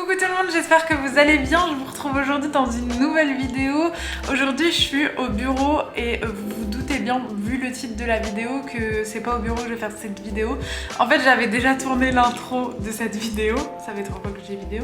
Coucou tout le monde, j'espère que vous allez bien. Je vous retrouve aujourd'hui dans une nouvelle vidéo. Aujourd'hui je suis au bureau et vous vous doutez bien, vu le titre de la vidéo, que c'est pas au bureau que je vais faire cette vidéo. En fait j'avais déjà tourné l'intro de cette vidéo, ça fait 3 fois que j'ai vidéo.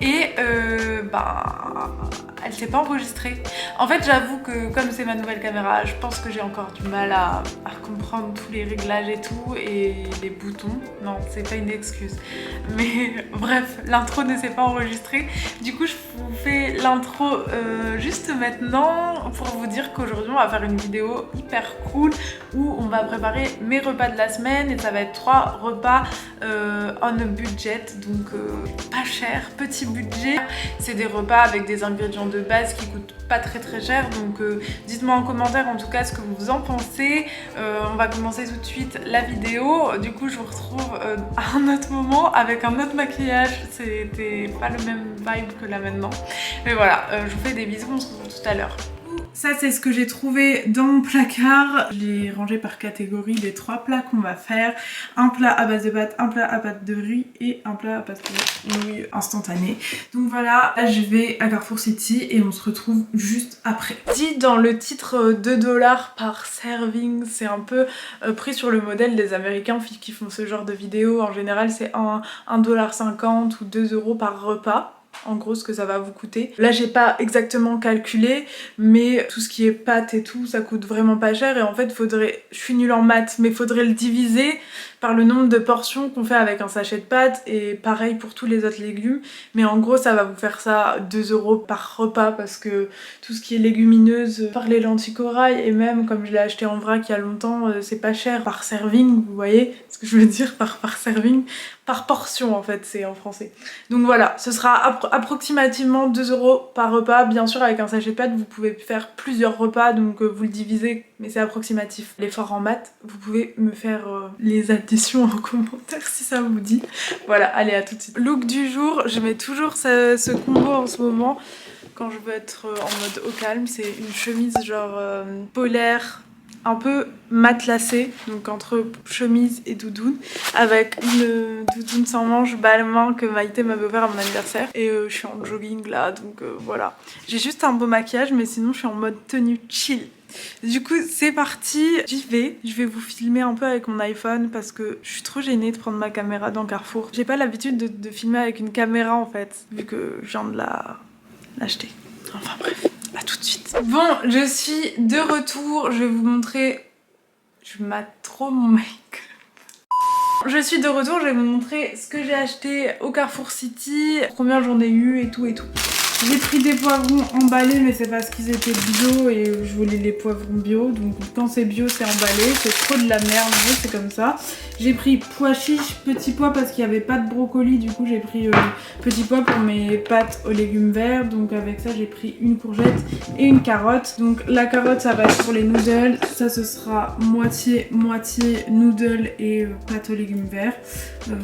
Et elle s'est pas enregistrée. En fait j'avoue que comme c'est ma nouvelle caméra, je pense que j'ai encore du mal à comprendre tous les réglages et tout, et les boutons. Non, c'est pas une excuse. Mais bref, l'intro ne s'est pas enregistrée. Du coup je vous fais l'intro juste maintenant pour vous dire qu'aujourd'hui on va faire une vidéo hyper cool où on va préparer mes repas de la semaine, et ça va être 3 repas on a budget, donc pas cher, petit budget. C'est des repas avec des ingrédients de base qui coûtent pas très cher, donc dites-moi en commentaire en tout cas ce que vous en pensez. On va commencer tout de suite la vidéo. Du coup je vous retrouve à un autre moment avec un autre maquillage. C'était pas le même vibe que là maintenant, mais voilà, je vous fais des bisous, on se retrouve tout à l'heure. Ça c'est ce que j'ai trouvé dans mon placard. Je l'ai rangé par catégorie des 3 plats qu'on va faire. Un plat à base de pâtes, un plat à pâte de riz et un plat à pâte de nouilles instantanées. Donc voilà, là je vais à Carrefour City et on se retrouve juste après. Dit dans le titre 2 $ par serving, c'est un peu pris sur le modèle des Américains qui font ce genre de vidéos. En général c'est 1,50 $ ou 2 € par repas. En gros ce que ça va vous coûter. Là j'ai pas exactement calculé, mais tout ce qui est pâtes et tout ça coûte vraiment pas cher, et en fait faudrait, je suis nulle en maths, mais faudrait le diviser par le nombre de portions qu'on fait avec un sachet de pâtes, et pareil pour tous les autres légumes. Mais en gros ça va vous faire ça 2 € par repas, parce que tout ce qui est légumineuse, par les lentilles corail, et même comme je l'ai acheté en vrac il y a longtemps, c'est pas cher par serving, vous voyez ce que je veux dire par serving, par portion en fait c'est en français. Donc voilà, ce sera approximativement 2 € par repas. Bien sûr avec un sachet de pâtes vous pouvez faire plusieurs repas, donc vous le divisez, mais c'est approximatif. L'effort en maths, vous pouvez me faire les additions en commentaire si ça vous dit. Voilà, allez à tout de suite. Look du jour, je mets toujours ce combo en ce moment quand je veux être en mode au calme. C'est une chemise genre polaire, un peu matelassée, donc entre chemise et doudoune, avec une doudoune sans manches balmain que Maïté m'avait offert à mon anniversaire, et je suis en jogging là, donc voilà. J'ai juste un beau maquillage, mais sinon je suis en mode tenue chill. Du coup c'est parti, j'y vais. Je vais vous filmer un peu avec mon iPhone parce que je suis trop gênée de prendre ma caméra dans Carrefour. J'ai pas l'habitude de filmer avec une caméra en fait, vu que je viens de l'acheter. Enfin bref, à tout de suite. Bon, je suis de retour, je vais vous montrer... Je mate trop mon make-up. Je suis de retour, je vais vous montrer ce que j'ai acheté au Carrefour City, combien j'en ai eu et tout et tout. J'ai pris des poivrons emballés, mais c'est parce qu'ils étaient bio et je voulais les poivrons bio. Donc quand c'est bio c'est emballé, c'est trop de la merde, c'est comme ça. J'ai pris pois chiches, petits pois parce qu'il n'y avait pas de brocoli, du coup j'ai pris petits pois pour mes pâtes aux légumes verts. Donc avec ça j'ai pris une courgette et une carotte. Donc la carotte ça va être pour les noodles, ça ce sera moitié noodles et pâtes aux légumes verts.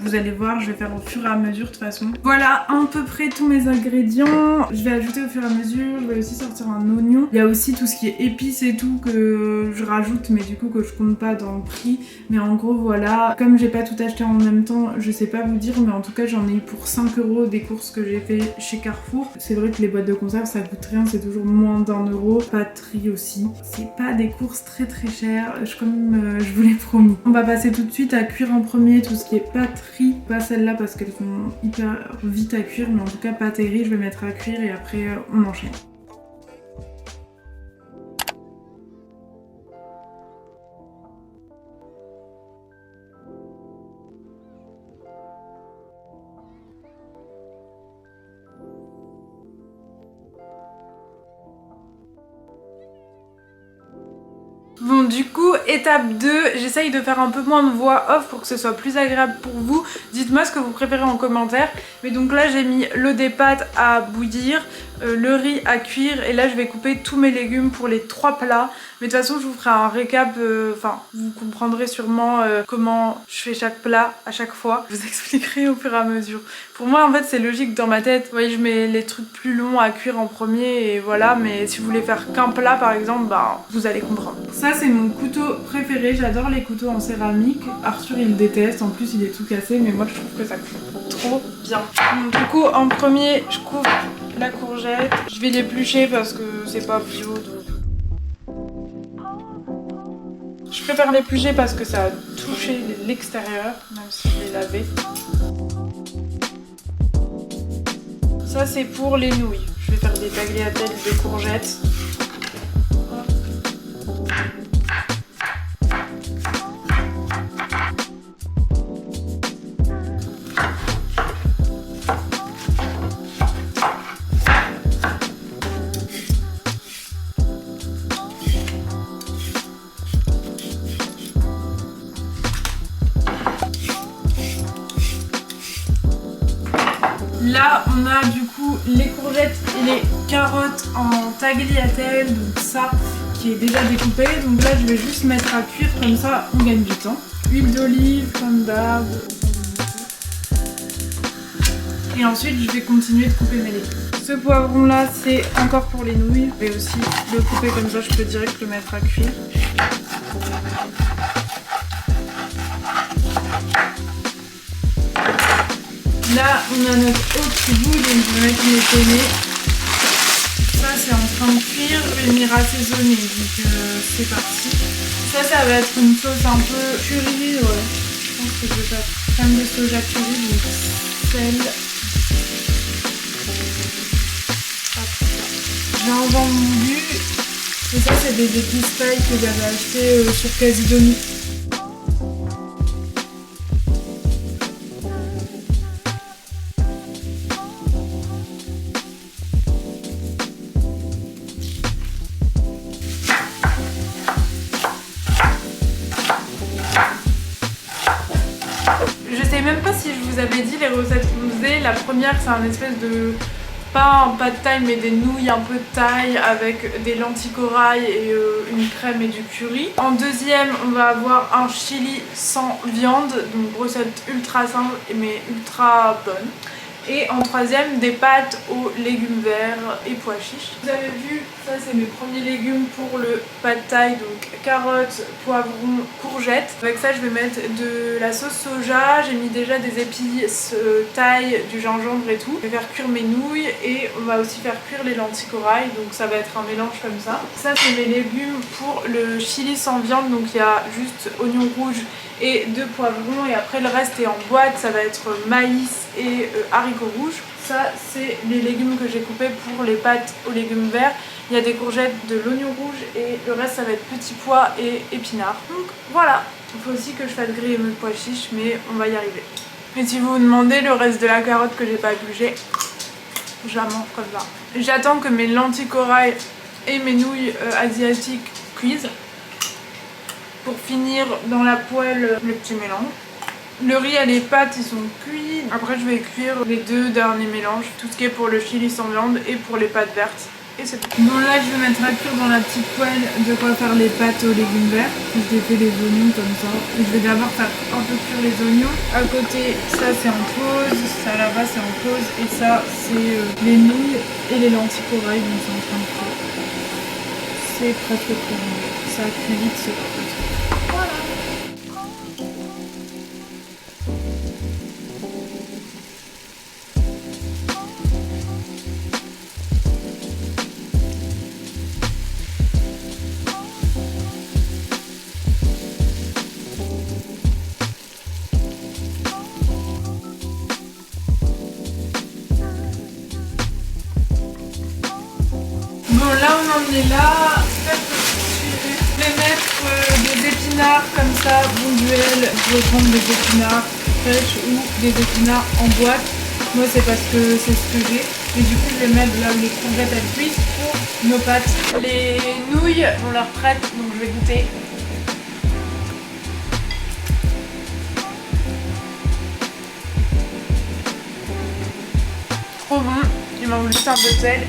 Vous allez voir, je vais faire au fur et à mesure de toute façon. Voilà à peu près tous mes ingrédients. Je vais ajouter au fur et à mesure, je vais aussi sortir un oignon. Il y a aussi tout ce qui est épices et tout que je rajoute, mais du coup que je compte pas dans le prix. Mais en gros voilà, comme j'ai pas tout acheté en même temps, je sais pas vous dire, mais en tout cas j'en ai eu pour 5 € des courses que j'ai fait chez Carrefour. C'est vrai que les boîtes de conserve ça coûte rien, c'est toujours moins d'1 €. Pâterie aussi. C'est pas des courses très chères, comme je vous l'ai promis. On va passer tout de suite à cuire en premier tout ce qui est pâterie. Pas celle-là parce qu'elles sont hyper vite à cuire, mais en tout cas pâte et riz je vais mettre à cuire et après on enchaîne. Bon du coup étape 2, j'essaye de faire un peu moins de voix off pour que ce soit plus agréable pour vous. Dites-moi ce que vous préférez en commentaire. Mais donc là j'ai mis l'eau des pâtes à bouillir, le riz à cuire et là je vais couper tous mes légumes pour les 3 plats. Mais de toute façon je vous ferai un récap, enfin vous comprendrez sûrement comment je fais chaque plat à chaque fois. Je vous expliquerai au fur et à mesure. Pour moi en fait c'est logique dans ma tête. Vous voyez, je mets les trucs plus longs à cuire en premier et voilà, mais si vous voulez faire qu'un plat par exemple, bah vous allez comprendre. Ça c'est mon couteau préféré, j'adore les couteaux en céramique. Arthur il le déteste, en plus il est tout cassé, mais moi je trouve que ça coupe trop bien. Donc, du coup en premier je coupe la courgette. Je vais l'éplucher parce que c'est pas bio donc... Je préfère l'éplucher parce que ça a touché l'extérieur, même si je l'ai lavé. Ça c'est pour les nouilles. Je vais faire des tagliatelles de courgettes. Là on a du coup les courgettes et les carottes en tagliatelle, donc ça qui est déjà découpé. Donc là je vais juste mettre à cuire, comme ça on gagne du temps. Huile d'olive comme d'hab. Et ensuite je vais continuer de couper mes légumes. Ce poivron là c'est encore pour les nouilles. Je vais aussi le couper comme ça, je peux direct le mettre à cuire. Là, on a notre eau qui bout, donc je vais mettre mes penne. Ça, c'est en train de cuire. Je vais venir assaisonner, donc c'est parti. Ça va être une sauce un peu curry. Ouais. Je pense que je vais faire crème de soja curry, donc sel. Gingembre moulu. Et ça, c'est des épices thaï que j'avais acheté sur Casidoni. Je sais même pas si je vous avais dit les recettes qu'on faisait. La première c'est un espèce de, pas un pad thaï mais des nouilles un peu thaï avec des lentilles corail et une crème et du curry. En deuxième on va avoir un chili sans viande, donc recette ultra simple mais ultra bonne. Et en troisième, des pâtes aux légumes verts et pois chiches. Vous avez vu, ça c'est mes premiers légumes pour le pad thaï, donc carottes, poivrons, courgettes. Avec ça je vais mettre de la sauce soja, j'ai mis déjà des épices thaï, du gingembre et tout. Je vais faire cuire mes nouilles et on va aussi faire cuire les lentilles corail, donc ça va être un mélange comme ça. Ça c'est mes légumes pour le chili sans viande, donc il y a juste oignons rouges et 2 poivrons et après le reste est en boîte, ça va être maïs et haricots rouges. Ça c'est les légumes que j'ai coupés pour les pâtes aux légumes verts. Il y a des courgettes, de l'oignon rouge et le reste ça va être petits pois et épinards. Donc voilà, il faut aussi que je fasse griller mes pois chiches mais on va y arriver. Et si vous vous demandez le reste de la carotte que j'ai pas épluchée, je la mange comme ça. J'attends que mes lentilles corail et mes nouilles asiatiques cuisent pour finir dans la poêle le petit mélange. Le riz et les pâtes ils sont cuits. Après je vais cuire les 2 derniers mélanges, tout ce qui est pour le chili sans viande et pour les pâtes vertes. Et c'est tout. Bon là je vais mettre à cuire dans la petite poêle de quoi faire les pâtes aux légumes verts. J'ai fait les oignons comme ça. Et je vais d'abord faire un peu cuire les oignons. À côté ça c'est en pause, ça là-bas c'est en pause et ça c'est les nouilles et les lentilles corail, donc c'est en train de cuire. C'est presque cuit. Ça cuit vite ce truc. Voilà. Bon là on en est là. Je vais mettre des épinards comme ça, bonduels. Je vais prendre des épinards fraîches ou des épinards en boîte. Moi c'est parce que c'est ce que j'ai. Et du coup je vais mettre là où les courgettes elles cuisent pour nos pâtes. Les nouilles on leur prête, donc je vais goûter. Trop bon, il manque juste un peu de sel.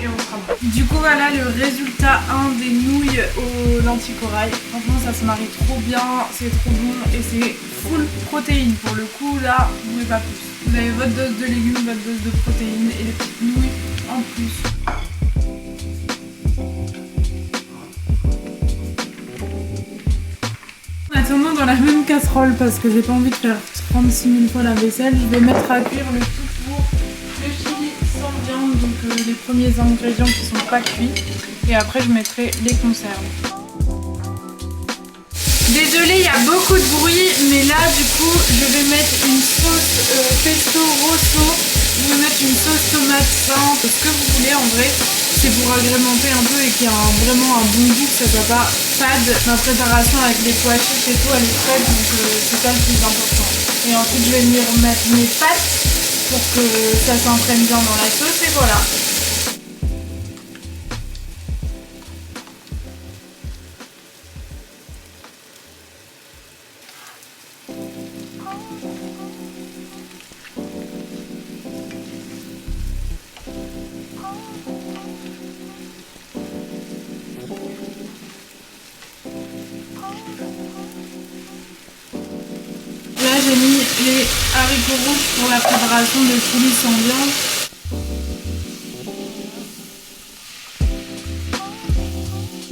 et on sera bon. Du coup voilà le résultat 1 des nouilles aux lentilles corail. Franchement ça se marie trop bien, c'est trop bon et c'est full protéines. Pour le coup là, vous n'avez pas plus. Vous avez votre dose de légumes, votre dose de protéines et les petites nouilles en plus. Attendons dans la même casserole parce que j'ai pas envie de faire 36 000 fois la vaisselle. Je vais mettre à cuire le tout pour le chili sans viande, donc les premiers ingrédients qui sont pas cuits. Et après je mettrai les conserves. Désolée, il y a beaucoup de bruit, mais là du coup je vais mettre une sauce pesto rosso. Je vais mettre une sauce tomate simple, ce que vous voulez en vrai. C'est pour agrémenter un peu et qu'il y ait vraiment un bon goût, que ça soit pas fade. Ma préparation avec les pois chiches et tout, elle est fraîche, donc c'est ça le plus important. Et ensuite je vais venir mettre mes pâtes pour que ça s'entraîne bien dans la sauce et voilà. Là j'ai mis les haricots rouges pour la préparation de chili sans viande.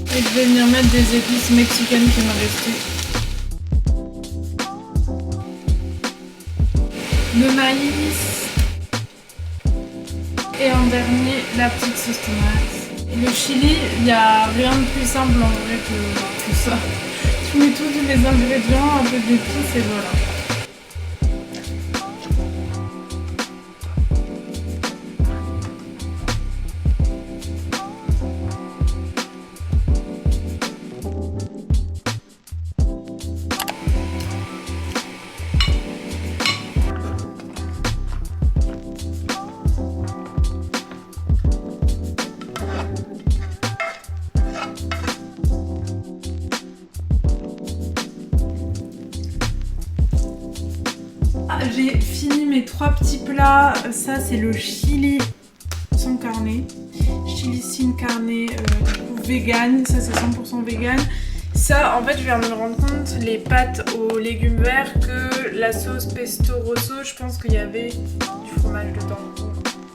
Et je vais venir mettre des épices mexicaines qui me restaient. Le maïs. Et en dernier, la petite sauce tomate. Le chili, il n'y a rien de plus simple en vrai que ça. Je mets tous les ingrédients, un peu d'épices et voilà. J'ai fini mes 3 petits plats. Ça c'est le chili sans carne. Chili sin carne vegan. Ça c'est 100% vegan. Ça en fait je viens de me rendre compte, les pâtes aux légumes verts, que la sauce pesto rosso, je pense qu'il y avait du fromage dedans.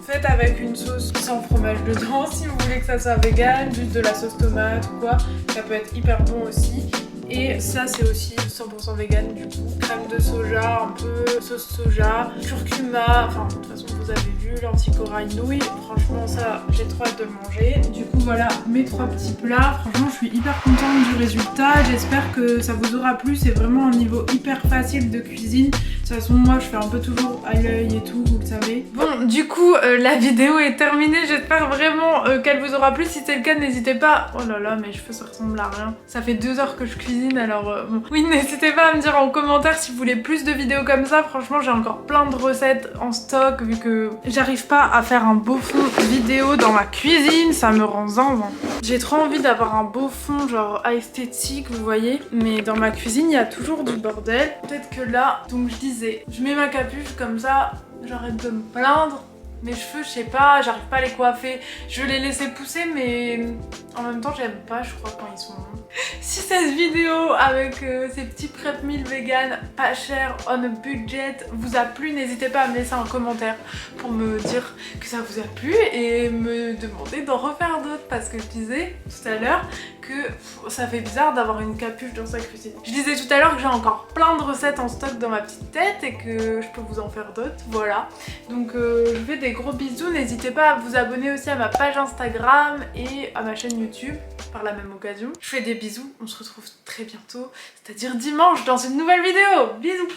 Faites avec une sauce sans fromage dedans si vous voulez que ça soit vegan, juste de la sauce tomate ou quoi. Ça peut être hyper bon aussi. Et ça c'est aussi 100% vegan du coup. Crème de soja, un peu sauce soja, curcuma, enfin de toute façon vous avez vu, lentilles corail, nouilles. Franchement ça j'ai trop hâte de le manger. Du coup voilà mes 3 petits plats. Franchement je suis hyper contente du résultat. J'espère que ça vous aura plu. C'est vraiment un niveau hyper facile de cuisine. De toute façon moi je fais un peu toujours à l'œil et tout, vous le savez. Bon du coup la vidéo est terminée. J'espère vraiment qu'elle vous aura plu. Si c'est le cas n'hésitez pas. Oh là là mes cheveux ça ressemble à rien. Ça fait 2 heures que je cuisine alors bon. Oui n'hésitez pas à me dire en commentaire si vous voulez plus de vidéos comme ça. Franchement j'ai encore plein de recettes en stock vu que j'arrive pas à faire un beau fond vidéo dans ma cuisine. Ça me rend zinzin. J'ai trop envie d'avoir un beau fond genre esthétique vous voyez. Mais dans ma cuisine il y a toujours du bordel. Peut-être que là donc je disais je mets ma capuche comme ça j'arrête de me plaindre. Mes cheveux, je sais pas, j'arrive pas à les coiffer. Je vais les laisser pousser, mais en même temps, j'aime pas, je crois, quand ils sont longs. Si cette vidéo avec ces petits prep meal vegan pas cher, on a budget, vous a plu, n'hésitez pas à me laisser un commentaire pour me dire que ça vous a plu et me demander d'en refaire d'autres parce que je disais tout à l'heure que ça fait bizarre d'avoir une capuche dans sa cuisine. Je disais tout à l'heure que j'ai encore plein de recettes en stock dans ma petite tête et que je peux vous en faire d'autres, voilà. Donc je fais des gros bisous, n'hésitez pas à vous abonner aussi à ma page Instagram et à ma chaîne YouTube par la même occasion. Je fais des bisous, on se retrouve très bientôt, c'est-à-dire dimanche dans une nouvelle vidéo. Bisous.